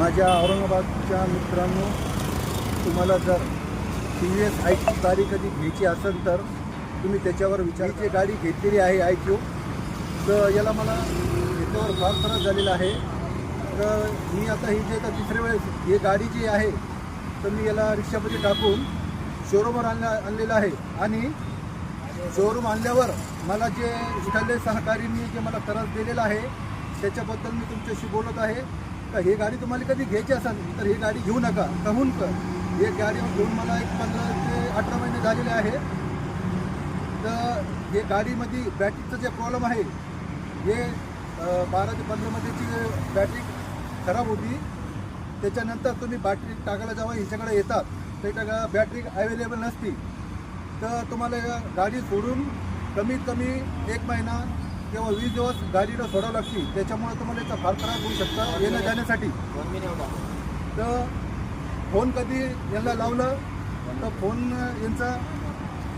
माझ्या औरंगाबादच्या मित्रांनो, तुम्हाला जर TVS iQube गाडी कधी घ्यायची असेल तर तुम्ही त्याच्यावर विचारायची गाडी घेतलेली आहे iQube. तर याला मला याच्यावर फार त्रास झालेला आहे. तर मी आता ही जे तिसऱ्या वेळेस ही गाडी जी आहे तर मी याला रिक्षामध्ये टाकून शोरूमवर आणलेलं आहे. आणि शोरूम आणल्यावर मला जे इथले सहकारींनी जे मला त्रास दिलेला आहे त्याच्याबद्दल मी तुमच्याशी बोलत आहे. तर ही गाडी तुम्हाला कधी घ्यायची असेल तर ही गाडी घेऊ नका. कहून ही गाडी घेऊन मला एक 15 ते 18 महिने झालेले आहे. तर हे गाडीमध्ये बॅटरीचं जे प्रॉब्लेम आहे हे 12 ते 15मध्ये जी बॅटरी खराब होती. त्याच्यानंतर तुम्ही बॅटरी टाकायला जेव्हा ह्याच्याकडे येतात त्याच्या बॅटरी अवेलेबल नसती. तर तुम्हाला गाडी सोडून कमीत कमी 1 महिना किंवा 20 दिवस गाडीला सोडावं लागते. त्याच्यामुळे तुम्हाला याचा फार त्रास होऊ शकता येण्या जाण्यासाठी. तर फोन कधी यांना लावलं तर फोन यांचा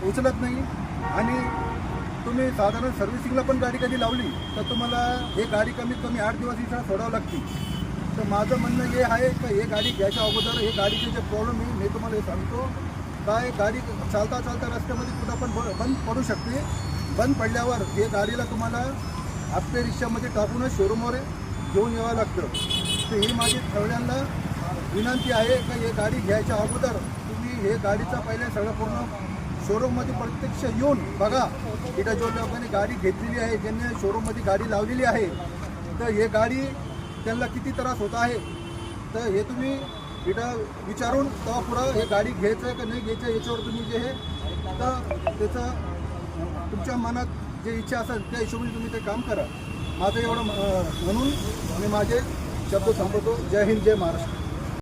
उचलत नाही. आणि तुम्ही साधारण सर्व्हिसिंगला पण गाडी कधी लावली तर तुम्हाला हे गाडी कमीत कमी 8 दिवस इथं सोडावं लागते. तर माझं म्हणणं हे आहे की हे गाडी घ्यायच्या अगोदर हे गाडीचे जे प्रॉब्लेम आहे मी तुम्हाला हे सांगतो. काय गाडी चालता रस्त्यामध्ये कुठं पण बंद पडू शकते. बंद पडल्यावर हे गाडीला तुम्हाला आपल्या रिक्षामध्ये टाकूनच शोरूमवर घेऊन यावं लागतं. तर ही माझी सगळ्यांना विनंती आहे की हे गाडी घ्यायच्या अगोदर तुम्ही हे गाडीचा पहिले सगळं पूर्ण शोरूममध्ये प्रत्यक्ष येऊन बघा. इथं जो लोकांनी गाडी घेतलेली आहे ज्यांनी शोरूममध्ये गाडी लावलेली आहे तर हे गाडी त्यांना किती त्रास होत आहे तर हे तुम्ही इथं विचारून तेव्हा पुढं हे गाडी घ्यायचं आहे का नाही घ्यायचं याच्यावर तुम्ही जे हे तर त्याचं तुमच्या मनात जे इच्छा असेल त्या हिशोबाने तुम्ही ते काम करा. माझं एवढं म्हणून मी माझे शब्द संपवतो. जय हिंद, जय महाराष्ट्र.